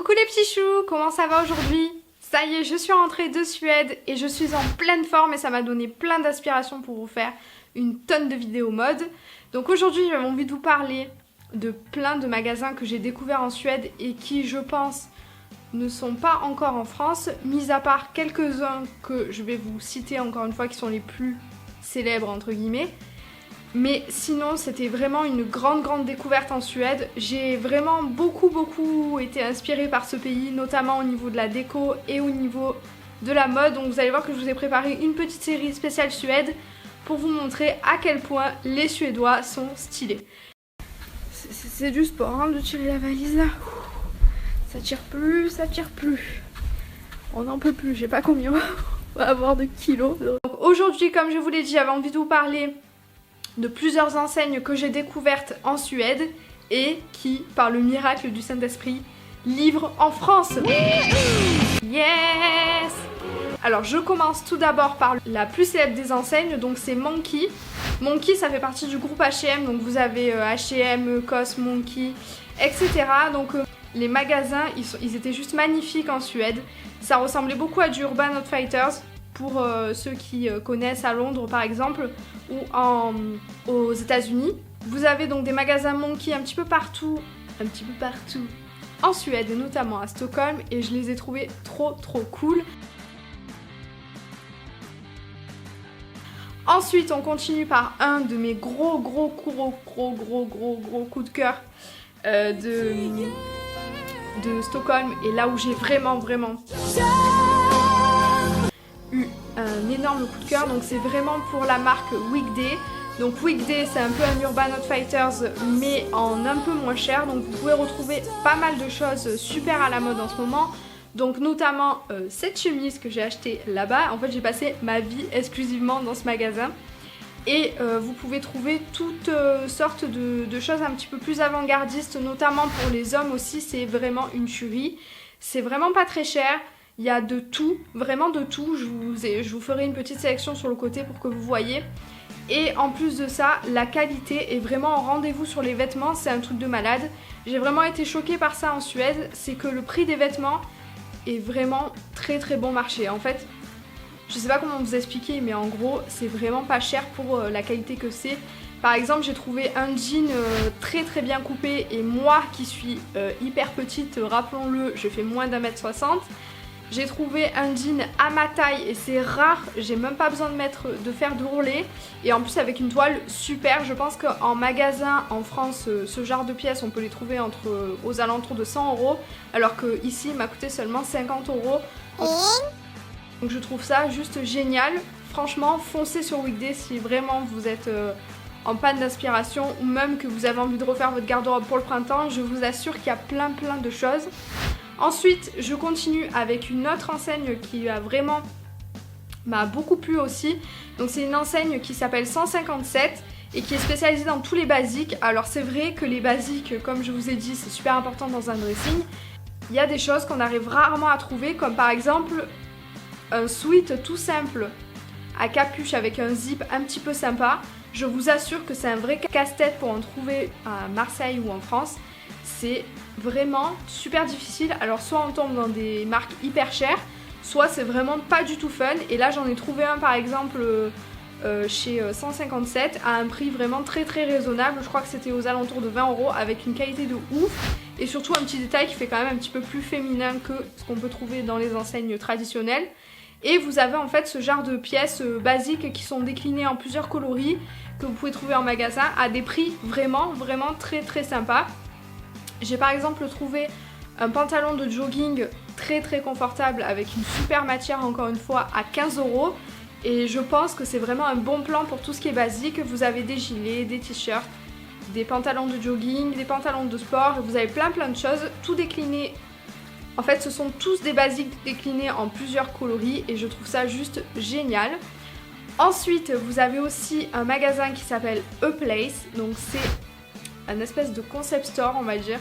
Coucou les petits choux, comment ça va aujourd'hui? Ça y est, je suis rentrée de Suède et je suis en pleine forme et ça m'a donné plein d'inspiration pour vous faire une tonne de vidéos mode. Donc aujourd'hui j'avais envie de vous parler de plein de magasins que j'ai découverts en Suède et qui je pense ne sont pas encore en France, mis à part quelques-uns que je vais vous citer encore une fois qui sont les plus célèbres entre guillemets. Mais sinon c'était vraiment une grande découverte en Suède. J'ai vraiment beaucoup été inspirée par ce pays, notamment au niveau de la déco et au niveau de la mode. Donc vous allez voir que je vous ai préparé une petite série spéciale Suède pour vous montrer à quel point les Suédois sont stylés. C'est du sport hein, de tirer la valise là. Ça tire plus, ça tire plus. On n'en peut plus, je sais pas combien on va avoir de kilos. Donc aujourd'hui, comme je vous l'ai dit, j'avais envie de vous parler de plusieurs enseignes que j'ai découvertes en Suède et qui, par le miracle du Saint-Esprit, livrent en France. Yes! Alors je commence tout d'abord par la plus célèbre des enseignes, donc c'est Monki. Monki, ça fait partie du groupe H&M, donc vous avez H&M, COS, Monki, etc. Donc les magasins, ils étaient juste magnifiques en Suède. Ça ressemblait beaucoup à du Urban Outfitters. Pour ceux qui connaissent à Londres par exemple ou aux États-Unis. Vous avez donc des magasins Monki un petit peu partout en Suède et notamment à Stockholm et je les ai trouvés trop cool. Ensuite on continue par un de mes gros coups de cœur de Stockholm et là où j'ai vraiment eu un énorme coup de cœur, donc c'est vraiment pour la marque Weekday. Donc Weekday c'est un peu un Urban Outfitters mais en un peu moins cher, donc vous pouvez retrouver pas mal de choses super à la mode en ce moment. Donc notamment cette chemise que j'ai achetée là-bas, en fait j'ai passé ma vie exclusivement dans ce magasin. Et vous pouvez trouver toutes sortes de choses un petit peu plus avant-gardistes, notamment pour les hommes aussi, c'est vraiment une tuerie. C'est vraiment pas très cher. Il y a de tout, vraiment de tout. Je vous ferai une petite sélection sur le côté pour que vous voyez. Et en plus de ça, la qualité est vraiment au rendez-vous sur les vêtements. C'est un truc de malade. J'ai vraiment été choquée par ça en Suède. C'est que le prix des vêtements est vraiment très bon marché. En fait, je sais pas comment vous expliquer, mais en gros, c'est vraiment pas cher pour la qualité que c'est. Par exemple, j'ai trouvé un jean très bien coupé. Et moi qui suis hyper petite, rappelons-le, je fais moins d'1m60. J'ai trouvé un jean à ma taille et c'est rare, j'ai même pas besoin de faire de ourlet. Et en plus avec une toile super, je pense qu'en magasin en France, ce genre de pièces on peut les trouver aux alentours de 100 €. Alors que ici il m'a coûté seulement 50 €. Donc je trouve ça juste génial. Franchement, foncez sur Weekday si vraiment vous êtes en panne d'inspiration ou même que vous avez envie de refaire votre garde-robe pour le printemps. Je vous assure qu'il y a plein de choses. Ensuite, je continue avec une autre enseigne qui m'a beaucoup plu aussi. Donc c'est une enseigne qui s'appelle 157 et qui est spécialisée dans tous les basiques. Alors c'est vrai que les basiques, comme je vous ai dit, c'est super important dans un dressing. Il y a des choses qu'on arrive rarement à trouver, comme par exemple un sweat tout simple à capuche avec un zip un petit peu sympa. Je vous assure que c'est un vrai casse-tête pour en trouver à Marseille ou en France. C'est vraiment super difficile. Alors soit on tombe dans des marques hyper chères, soit c'est vraiment pas du tout fun. Et là j'en ai trouvé un par exemple chez 157 à un prix vraiment très raisonnable. Je crois que c'était aux alentours de 20 € avec une qualité de ouf. Et surtout un petit détail qui fait quand même un petit peu plus féminin que ce qu'on peut trouver dans les enseignes traditionnelles. Et vous avez en fait ce genre de pièces basiques qui sont déclinées en plusieurs coloris que vous pouvez trouver en magasin à des prix vraiment très sympas. J'ai par exemple trouvé un pantalon de jogging très confortable avec une super matière encore une fois à 15 € et je pense que c'est vraiment un bon plan pour tout ce qui est basique. Vous avez des gilets, des t-shirts, des pantalons de jogging, des pantalons de sport, vous avez plein de choses, tout décliné. En fait ce sont tous des basiques déclinés en plusieurs coloris et je trouve ça juste génial. Ensuite vous avez aussi un magasin qui s'appelle A Place, donc c'est un espèce de concept store on va dire.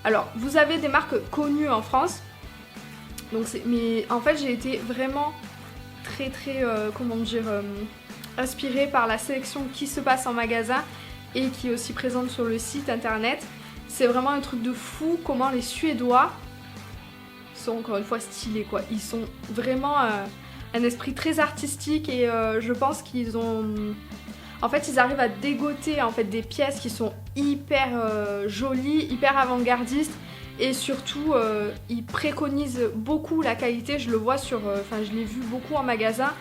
Alors vous avez des marques connues en France, donc mais en fait j'ai été vraiment très inspirée par la sélection qui se passe en magasin et qui est aussi présente sur le site internet. C'est vraiment un truc de fou comment les Suédois sont encore une fois stylés quoi. Ils sont vraiment un esprit très artistique et je pense qu'ils ont... En fait ils arrivent à dégoter en fait des pièces qui sont hyper jolies, hyper avant-gardistes et surtout ils préconisent beaucoup la qualité, je le vois sur... Enfin je l'ai vu beaucoup en magasin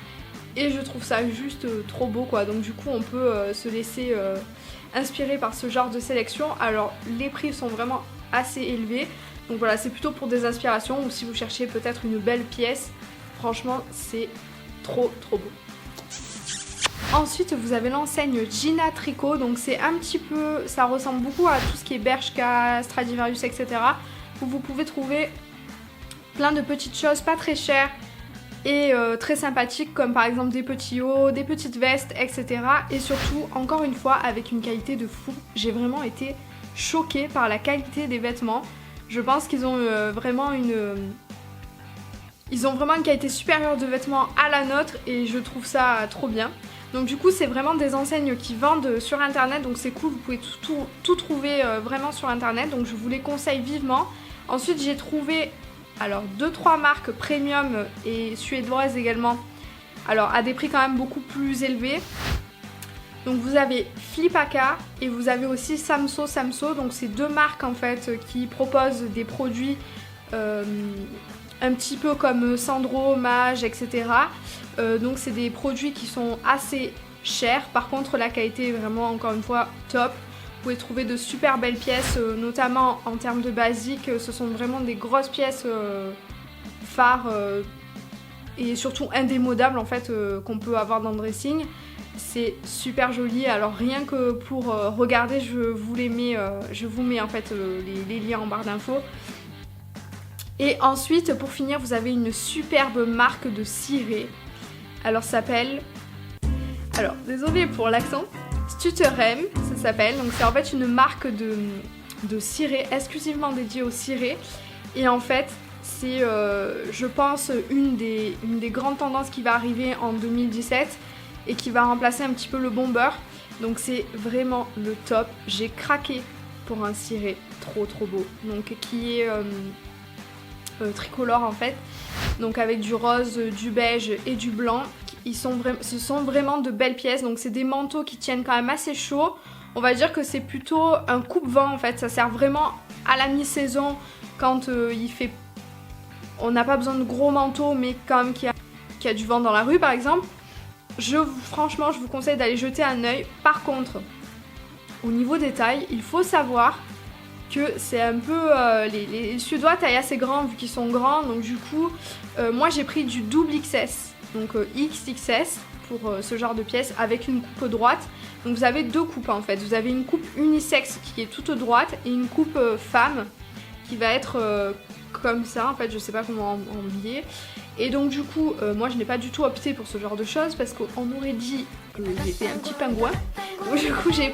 et je trouve ça juste trop beau quoi. Donc du coup on peut se laisser inspirer par ce genre de sélection. Alors les prix sont vraiment assez élevés. Donc voilà, c'est plutôt pour des inspirations ou si vous cherchez peut-être une belle pièce, franchement c'est trop beau. Ensuite vous avez l'enseigne Gina Tricot, donc c'est un petit peu, ça ressemble beaucoup à tout ce qui est Bershka, Stradivarius, etc. Où vous pouvez trouver plein de petites choses pas très chères et très sympathiques comme par exemple des petits hauts, des petites vestes, etc. Et surtout, encore une fois, avec une qualité de fou. J'ai vraiment été choquée par la qualité des vêtements. Je pense qu'ils ont vraiment une qualité supérieure de vêtements à la nôtre et je trouve ça trop bien. Donc du coup c'est vraiment des enseignes qui vendent sur internet, donc c'est cool, vous pouvez tout trouver vraiment sur internet, donc je vous les conseille vivement. Ensuite j'ai trouvé alors 2-3 marques premium et suédoises également, alors à des prix quand même beaucoup plus élevés. Donc vous avez Flipaka et vous avez aussi Samso, donc c'est deux marques en fait qui proposent des produits un petit peu comme Sandro, Mage, etc. Donc c'est des produits qui sont assez chers, par contre la qualité est vraiment encore une fois top. Vous pouvez trouver de super belles pièces, notamment en termes de basique, ce sont vraiment des grosses pièces phares et surtout indémodables en fait qu'on peut avoir dans le dressing. C'est super joli, alors rien que pour regarder, je vous mets en fait les liens en barre d'infos. Et ensuite, pour finir, vous avez une superbe marque de ciré. Alors, ça s'appelle... Alors, désolée pour l'accent. Stutterheim, ça s'appelle. Donc, c'est en fait une marque de ciré, exclusivement dédiée au ciré. Et en fait, c'est, je pense, une des grandes tendances qui va arriver en 2017 et qui va remplacer un petit peu le bomber. Donc, c'est vraiment le top. J'ai craqué pour un ciré trop beau. Donc, qui est... tricolore en fait, donc avec du rose, du beige et du blanc. Ce sont vraiment de belles pièces, donc c'est des manteaux qui tiennent quand même assez chaud. On va dire que c'est plutôt un coupe-vent en fait, ça sert vraiment à la mi-saison quand il fait... On n'a pas besoin de gros manteaux mais quand même qu'il y a du vent dans la rue par exemple. Franchement je vous conseille d'aller jeter un œil. Par contre, au niveau des tailles, il faut savoir que c'est un peu les Suédois taillent assez grand vu qu'ils sont grands, donc du coup moi j'ai pris du double XS, donc XXS pour ce genre de pièces avec une coupe droite. Donc vous avez deux coupes en fait, vous avez une coupe unisexe qui est toute droite et une coupe femme qui va être comme ça en fait, je sais pas comment habiller. Et donc du coup moi je n'ai pas du tout opté pour ce genre de choses parce qu'on aurait dit que j'étais un petit pingouin. Donc du coup j'ai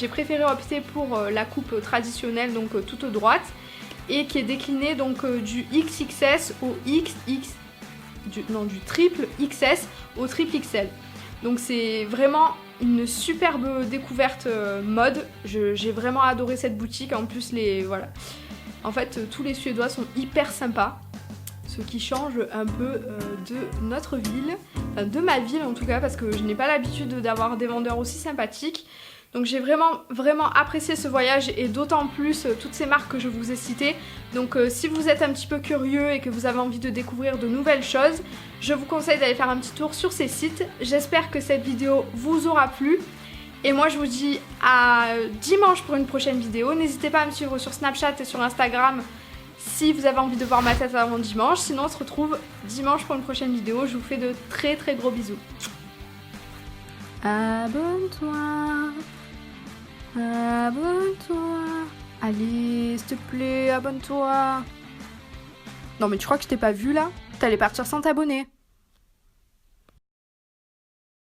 préféré opter pour la coupe traditionnelle, donc toute droite, et qui est déclinée donc du XXS au du triple XS au triple XL. Donc c'est vraiment une superbe découverte mode. J'ai vraiment adoré cette boutique. En plus voilà. En fait tous les Suédois sont hyper sympas. Ce qui change un peu de notre ville, enfin de ma ville en tout cas, parce que je n'ai pas l'habitude d'avoir des vendeurs aussi sympathiques. Donc j'ai vraiment apprécié ce voyage et d'autant plus toutes ces marques que je vous ai citées. Donc si vous êtes un petit peu curieux et que vous avez envie de découvrir de nouvelles choses, je vous conseille d'aller faire un petit tour sur ces sites. J'espère que cette vidéo vous aura plu. Et moi je vous dis à dimanche pour une prochaine vidéo. N'hésitez pas à me suivre sur Snapchat et sur Instagram si vous avez envie de voir ma tête avant dimanche. Sinon on se retrouve dimanche pour une prochaine vidéo. Je vous fais de très gros bisous. Abonne-toi. Allez, s'il te plaît, abonne-toi. Non mais tu crois que je t'ai pas vu là? T'allais partir sans t'abonner.